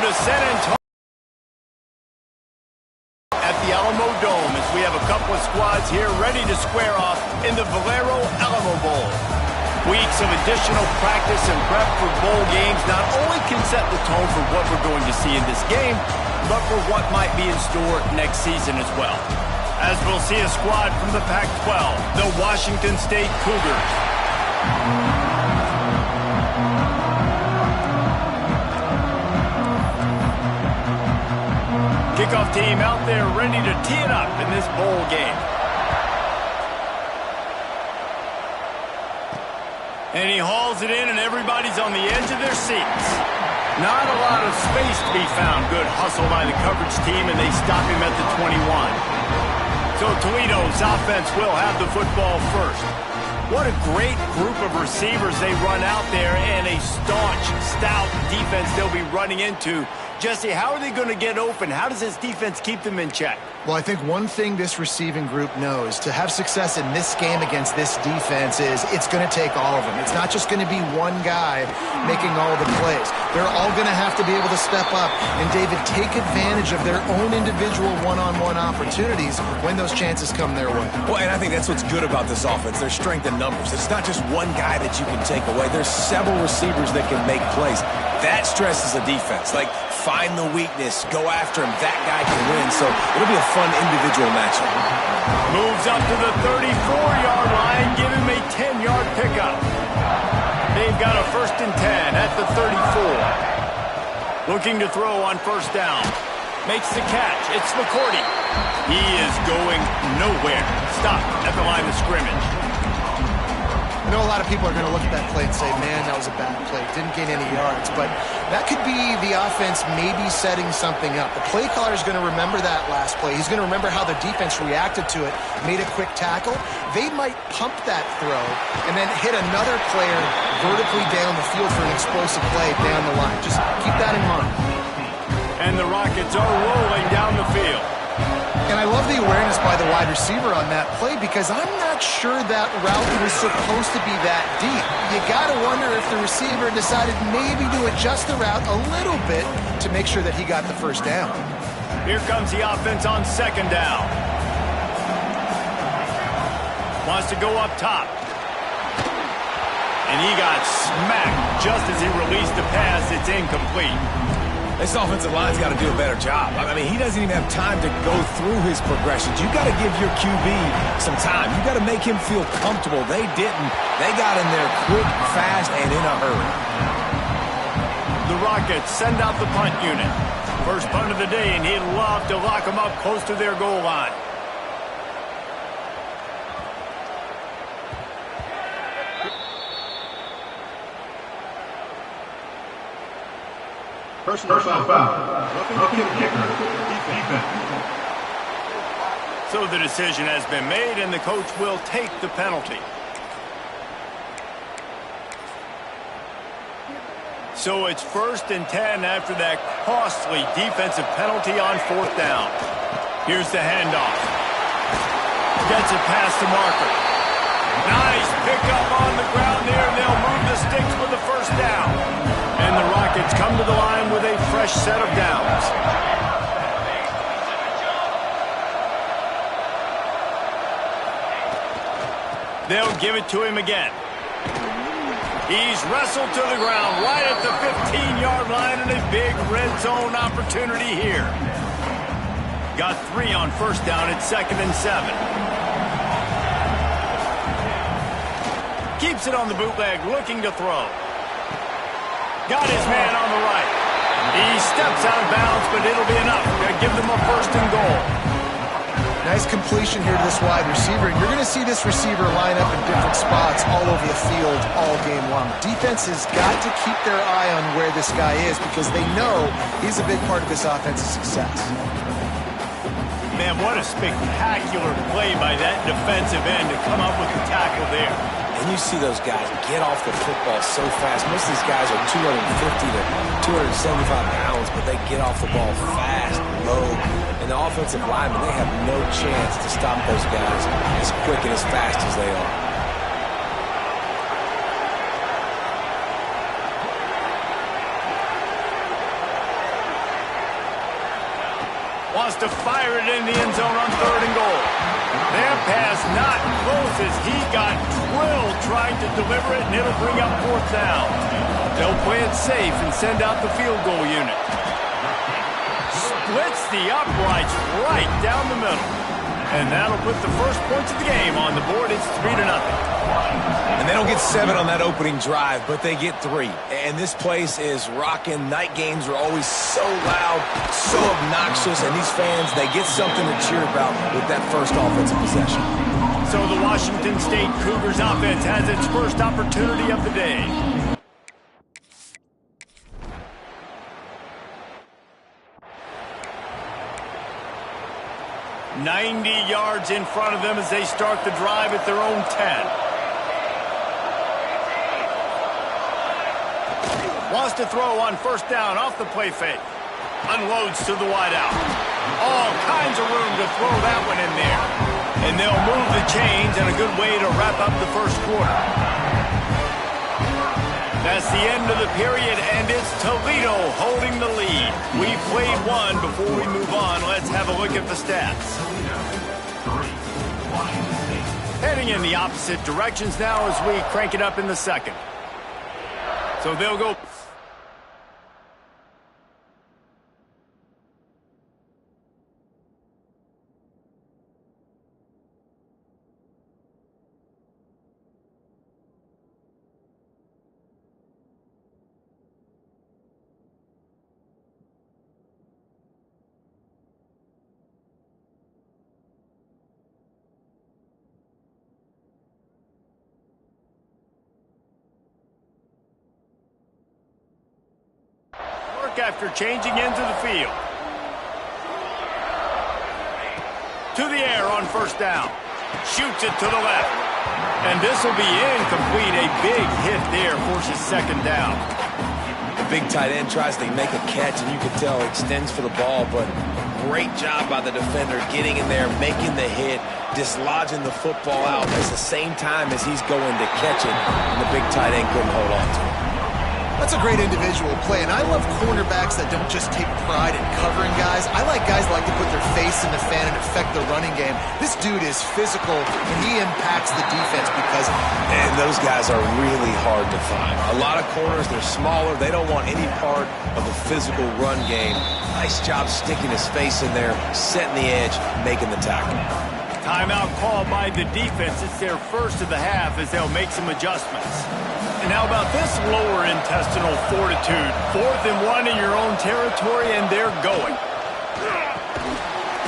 to San Antonio at the Alamo Dome as we have a couple of squads here ready to square off in the Valero Alamo Bowl. Weeks of additional practice and prep for bowl games not only can set the tone for what we're going to see in this game, but for what might be in store next season as well. As we'll see a squad from the Pac-12, the Washington State Cougars. Kickoff team out there ready to tee it up in this bowl game. And he hauls it in, and everybody's on the edge of their seats. Not a lot of space to be found. Good hustle by the coverage team, and they stop him at the 21. So Toledo's offense will have the football first. What a great group of receivers they run out there, and a staunch, stout defense they'll be running into. Jesse, how are they going to get open? How does this defense keep them in check? Well, I think one thing this receiving group knows, to have success in this game against this defense, is it's going to take all of them. It's not just going to be one guy making all the plays. They're all going to have to be able to step up and, David, take advantage of their own individual one-on-one opportunities when those chances come their way. Well, and I think that's what's good about this offense, their strength in numbers. It's not just one guy that you can take away. There's several receivers that can make plays. That stresses the defense. Like, find the weakness, go after him. That guy can win. So it'll be a fun individual matchup. Moves up to the 34-yard line. Give him a 10-yard pickup. They've got a 1st and 10 at the 34. Looking to throw on 1st down. Makes the catch. It's McCourty. He is going nowhere. Stopped at the line of scrimmage. I know a lot of people are going to look at that play and say, man, that was a bad play. Didn't gain any yards. But that could be the offense maybe setting something up. The play caller is going to remember that last play. He's going to remember how the defense reacted to it, made a quick tackle. They might pump that throw and then hit another player vertically down the field for an explosive play down the line. Just keep that in mind. And the Rockets are rolling down the field. And I love the awareness by the wide receiver on that play, because I'm not sure that route was supposed to be that deep. You got to wonder if the receiver decided maybe to adjust the route a little bit to make sure that he got the 1st down. Here comes the offense on 2nd down. Wants to go up top. And he got smacked just as he released the pass. It's incomplete. This offensive line's got to do a better job. I mean, he doesn't even have time to go through his progressions. You got to give your QB some time. You got to make him feel comfortable. They didn't. They got in there quick, fast, and in a hurry. The Rockets send out the punt unit. First punt of the day, and he'd love to lock them up close to their goal line. Personal foul. Rookie kicker. Defense. So the decision has been made, and the coach will take the penalty. So it's 1st and 10 after that costly defensive penalty on 4th down. Here's the handoff. Gets it past the marker. Nice pickup on the ground there, and they'll move the sticks with the 1st down. And the Rockets come to the line with a fresh set of downs. They'll give it to him again. He's wrestled to the ground right at the 15-yard line, and a big red zone opportunity here. Got 3 on 1st down at 2nd and 7. Keeps it on the bootleg, looking to throw. Got his man on the right. He steps out of bounds, but it'll be enough to give them a 1st and goal. Nice completion here to this wide receiver. And you're going to see this receiver line up in different spots all over the field all game long. Defense has got to keep their eye on where this guy is, because they know he's a big part of this offense's success. Man, what a spectacular play by that defensive end to come up with the tackle there. And you see those guys get off the football so fast. Most of these guys are 250 to 275 pounds, but they get off the ball fast, low. And the offensive linemen, they have no chance to stop those guys as quick and as fast as they are. wants to fire it in the end zone on 3rd and goal. That pass not close as he got drilled trying to deliver it, and it'll bring up 4th down. They'll play it safe and send out the field goal unit. Splits the uprights right down the middle. And that'll put the first points of the game on the board. It's 3-0. And they don't get 7 on that opening drive, but they get 3. And this place is rocking. Night games are always so loud, so obnoxious, and these fans, they get something to cheer about with that first offensive possession. So the Washington State Cougars offense has its first opportunity of the day. 90 yards in front of them as they start the drive at their own 10. Wants to throw on 1st down off the play fake. Unloads to the wideout. All kinds of room to throw that one in there. And they'll move the chains, and a good way to wrap up the first quarter. That's the end of the period, and it's Toledo holding the lead. We played one. Before we move on, let's have a look at the stats. Heading in the opposite directions now as we crank it up in the second. So they'll go. After changing into the field. To the air on 1st down. Shoots it to the left. And this will be incomplete. A big hit there forces 2nd down. The big tight end tries to make a catch, and you can tell he extends for the ball, but great job by the defender getting in there, making the hit, dislodging the football out at the same time as he's going to catch it, and the big tight end couldn't hold on to it. That's a great individual play, and I love cornerbacks that don't just take pride in covering guys. I like guys that like to put their face in the fan and affect the running game. This dude is physical, and he impacts the defense because of it. And those guys are really hard to find. A lot of corners, they're smaller. They don't want any part of the physical run game. Nice job sticking his face in there, setting the edge, making the tackle. Timeout called by the defense. It's their first of the half as they'll make some adjustments. And how about this lower intestinal fortitude? 4th and 1 in your own territory, and they're going.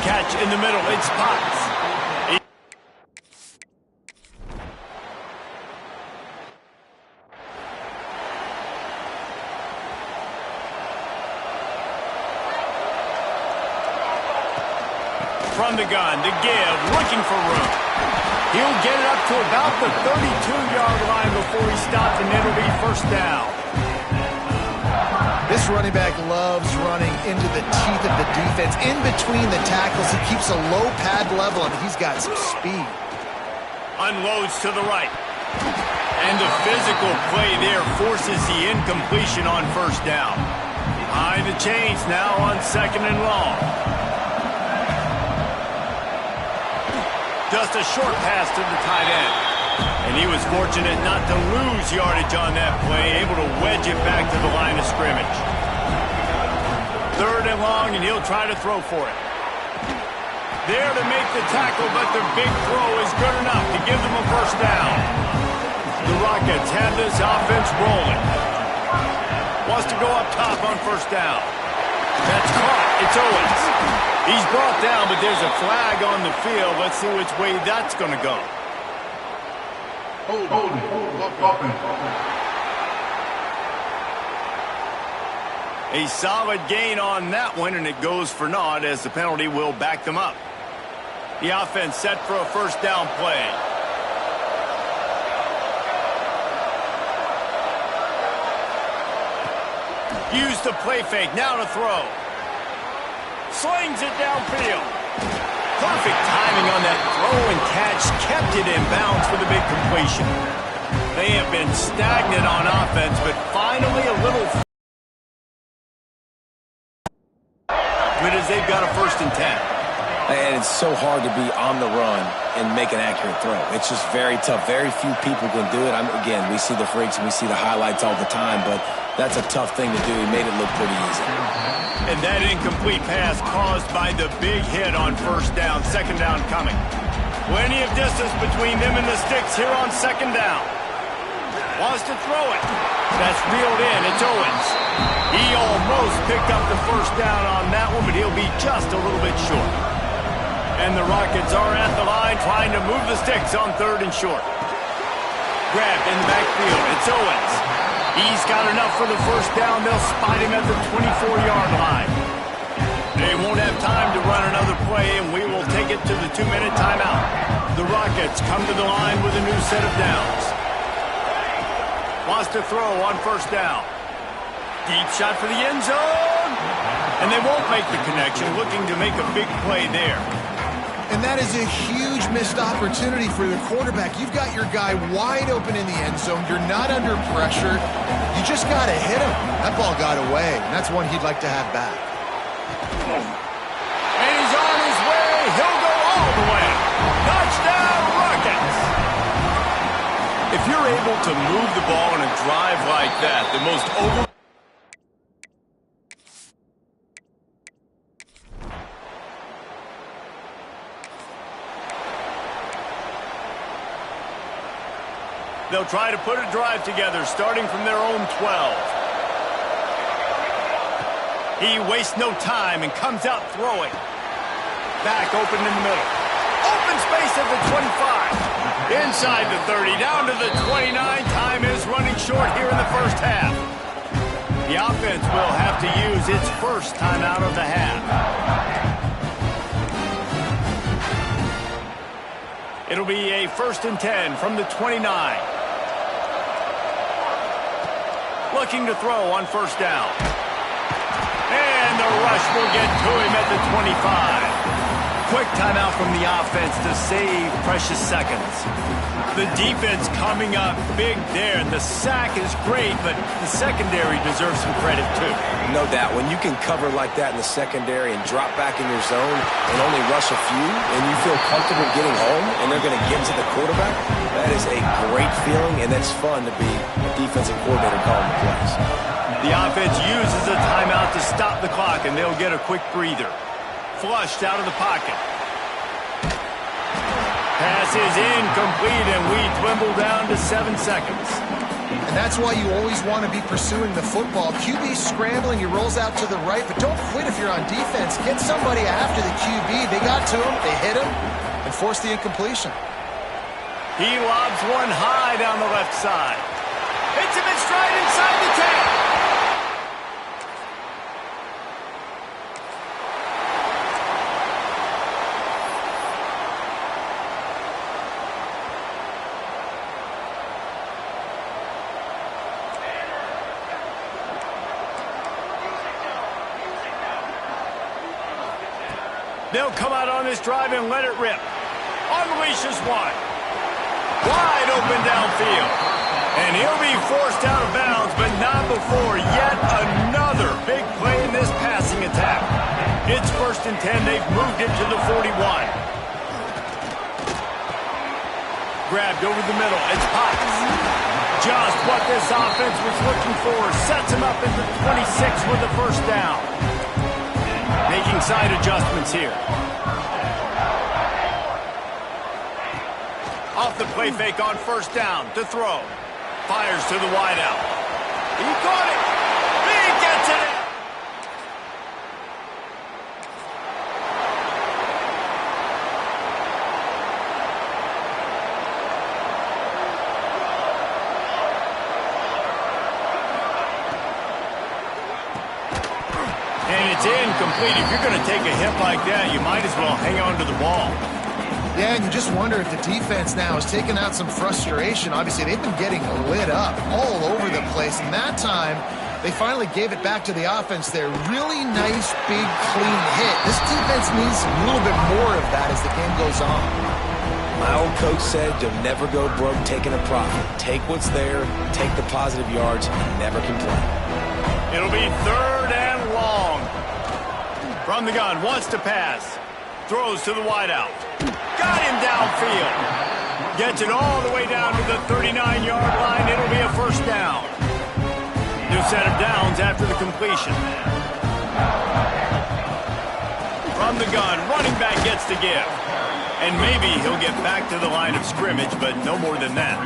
Catch in the middle. It's Potts. From the gun, to give, looking for room. He'll get it up to about the 32-yard line before he stops, and it'll be 1st down. This running back loves running into the teeth of the defense. In between the tackles, he keeps a low pad level, and he's got some speed. Unloads to the right. And the physical play there forces the incompletion on 1st down. Behind the chains now on 2nd and long. Just a short pass to the tight end. And he was fortunate not to lose yardage on that play, able to wedge it back to the line of scrimmage. 3rd and long, and he'll try to throw for it. There to make the tackle, but the big throw is good enough to give them a 1st down. The Rockets have this offense rolling. Wants to go up top on 1st down. That's caught. It's Owens. He's brought down, but there's a flag on the field. Let's see which way that's going to go. A solid gain on that one, and it goes for naught as the penalty will back them up. The offense set for a 1st down play. Use the play fake, now to throw. Slings it downfield. Perfect timing on that throw and catch. Kept it in bounds for the big completion. They have been stagnant on offense, but finally a little... But as they've got a 1st and 10. And it's so hard to be on the run and make an accurate throw. It's just very tough. Very few people can do it. Again, we see the freaks and we see the highlights all the time, but that's a tough thing to do. He made it look pretty easy. And that incomplete pass caused by the big hit on 1st down. 2nd down coming. Plenty of distance between them and the sticks here on 2nd down. Wants to throw it. That's reeled in. It's Owens. He almost picked up the 1st down on that one, but he'll be just a little bit short. And the Rockets are at the line trying to move the sticks on 3rd and short. Grabbed in the backfield. It's Owens. He's got enough for the 1st down. They'll spot him at the 24-yard line. They won't have time to run another play, and we will take it to the 2-minute timeout. The Rockets come to the line with a new set of downs. Wants to throw on 1st down. Deep shot for the end zone. And they won't make the connection, looking to make a big play there. And that is a huge missed opportunity for the quarterback. You've got your guy wide open in the end zone. You're not under pressure. You just got to hit him. That ball got away, and that's one he'd like to have back. And he's on his way. He'll go all the way. Touchdown, Rockets. If you're able to move the ball in a drive like that, the most over... They'll try to put a drive together, starting from their own 12. He wastes no time and comes out throwing. Back open in the middle. Open space at the 25. Inside the 30, down to the 29. Time is running short here in the 1st half. The offense will have to use its 1st timeout of the half. It'll be a 1st and 10 from the 29. Looking to throw on 1st down. And the rush will get to him at the 25. Quick timeout from the offense to save precious seconds. The defense coming up big there. The sack is great, but the secondary deserves some credit too. No doubt. When you can cover like that in the secondary and drop back in your zone and only rush a few, and you feel comfortable getting home, and they're going to get to the quarterback, that is a great feeling, and that's fun to be a defensive coordinator calling the plays. The offense uses a timeout to stop the clock, and they'll get a quick breather. Flushed out of the pocket. Pass is incomplete, and we dwindle down to 7 seconds. And that's why you always want to be pursuing the football. QB scrambling, he rolls out to the right, but don't quit if you're on defense. Get somebody after the QB. They got to him, they hit him, and forced the incompletion. He lobs one high down the left side. Hits him in stride inside the 10. They'll come out on this drive and let it rip. Unleashes one. Wide open downfield. And he'll be forced out of bounds, but not before yet another big play in this passing attack. It's 1st and 10. They've moved it to the 41. Grabbed over the middle. It's Potts. Just what this offense was looking for. Sets him up into 26 with the 1st down. Making side adjustments here. Off the play fake on 1st down to throw. Fires to the wideout. He caught it. He gets it. And it's incomplete. If you're going to take a hit like that, you might as well hang on to the ball. Yeah, and you just wonder if the defense now is taking out some frustration. Obviously, they've been getting lit up all over the place. And that time, they finally gave it back to the offense there. Really nice, big, clean hit. This defense needs a little bit more of that as the game goes on. My old coach said you'll never go broke taking a profit. Take what's there, take the positive yards, and never complain. It'll be 3rd and long. From the gun, wants to pass. Throws to the wideout. Got him downfield. Gets it all the way down to the 39-yard line. It'll be a first down. New set of downs after the completion. From the gun, running back gets the give. And maybe he'll get back to the line of scrimmage, but no more than that.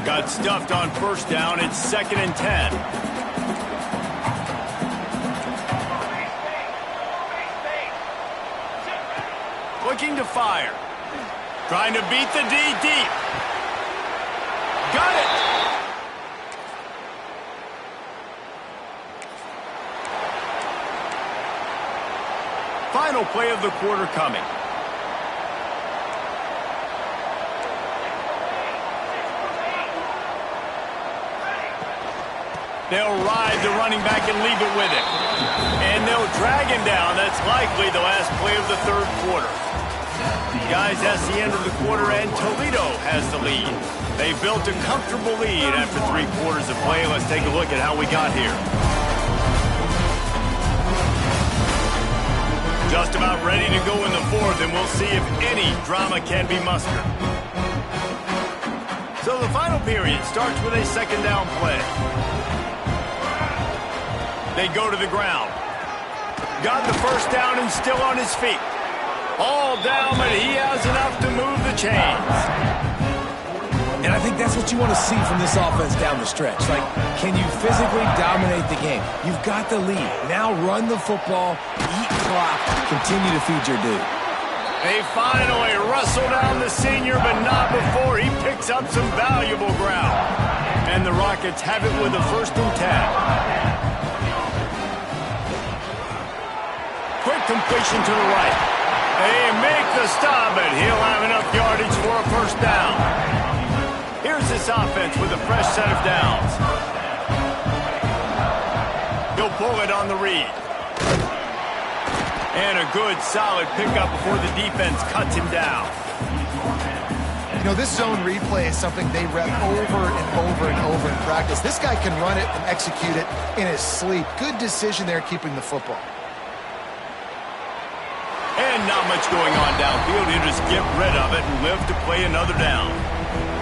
Got stuffed on first down. It's 2nd and 10. Looking to fire. Trying to beat the D deep. Got it. Final play of the quarter coming. They'll ride the running back and leave it with him. And they'll drag him down. That's likely the last play of the third quarter. Guys, that's the end of the quarter, and Toledo has the lead. They built a comfortable lead after 3 quarters of play. Let's take a look at how we got here. Just about ready to go in the fourth, and we'll see if any drama can be mustered. So the final period starts with a 2nd down play. They go to the ground. Got the first down and still on his feet. All down, but he has enough to move the chains. And I think that's what you want to see from this offense down the stretch. Like, can you physically dominate the game? You've got the lead. Now run the football, eat clock, continue to feed your dude. They finally wrestle down the senior, but not before he picks up some valuable ground. And the Rockets have it with a 1st and 10. Quick completion to the right. They make the stop, but he'll have enough yardage for a first down. Here's this offense with a fresh set of downs. He'll pull it on the read. And a good, solid pickup before the defense cuts him down. You know, this zone replay is something they rep over and over and over in practice. This guy can run it and execute it in his sleep. Good decision there keeping the football. And not much going on downfield. He'll just get rid of it and live to play another down.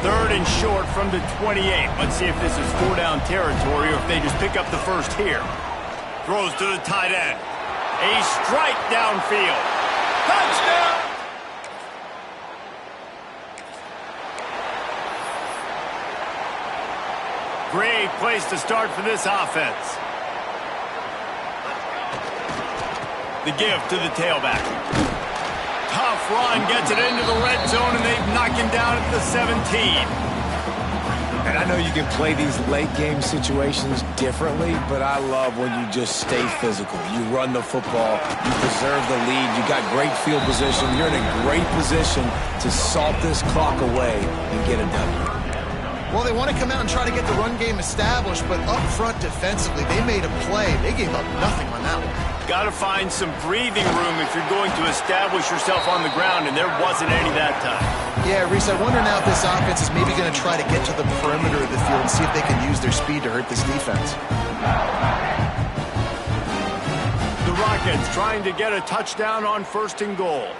3rd and short from the 28. Let's see if this is 4-down territory or if they just pick up the first here. Throws to the tight end. A strike downfield. Touchdown! Great place to start for this offense. The give to the tailback. Tough run, gets it into the red zone, and they've knocked him down at the 17. And I know you can play these late-game situations differently, but I love when you just stay physical. You run the football, you preserve the lead, you got great field position, you're in a great position to salt this clock away and get a W. Well, they want to come out and try to get the run game established, but up front defensively, they made a play. They gave up nothing on that one. Got to find some breathing room if you're going to establish yourself on the ground, and there wasn't any that time. Yeah, Reese, I wonder now if this offense is maybe going to try to get to the perimeter of the field and see if they can use their speed to hurt this defense. The Rockets trying to get a touchdown on 1st and goal.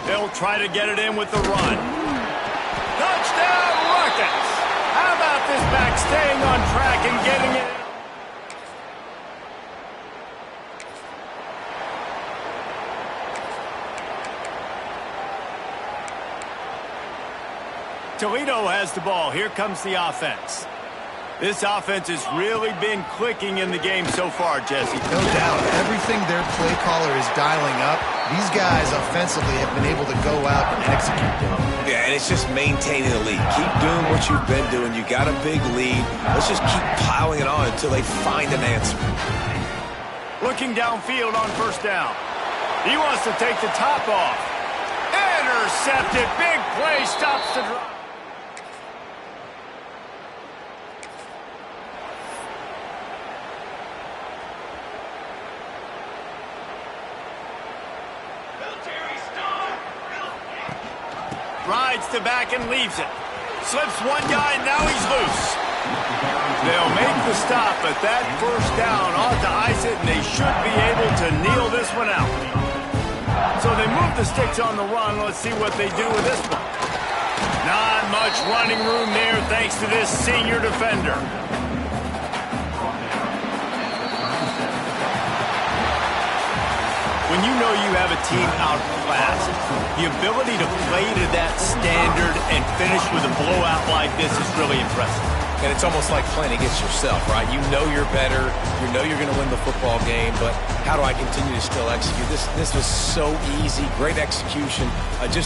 They'll try to get it in with the run. Touchdown, Rockets! How about this back staying on track and getting it? Toledo has the ball. Here comes the offense. This offense has really been clicking in the game so far, Jesse. No doubt. Everything their play caller is dialing up, these guys offensively have been able to go out and execute them. Yeah, and it's just maintaining the lead. Keep doing what you've been doing. You got a big lead. Let's just keep piling it on until they find an answer. Looking downfield on 1st down. He wants to take the top off. Intercepted. Big play. Stops the drive. Rides to back and leaves it. Slips one guy, now he's loose. They'll make the stop, but that first down ought to ice it, and they should be able to kneel this one out. So they move the sticks on the run. Let's see what they do with this one. Not much running room there thanks to this senior defender. When you know you have a team outclassed, the ability to play to that standard and finish with a blowout like this is really impressive. And it's almost like playing against yourself, right? You know you're better. You know you're going to win the football game, but how do I continue to still execute? This was so easy. Great execution. Just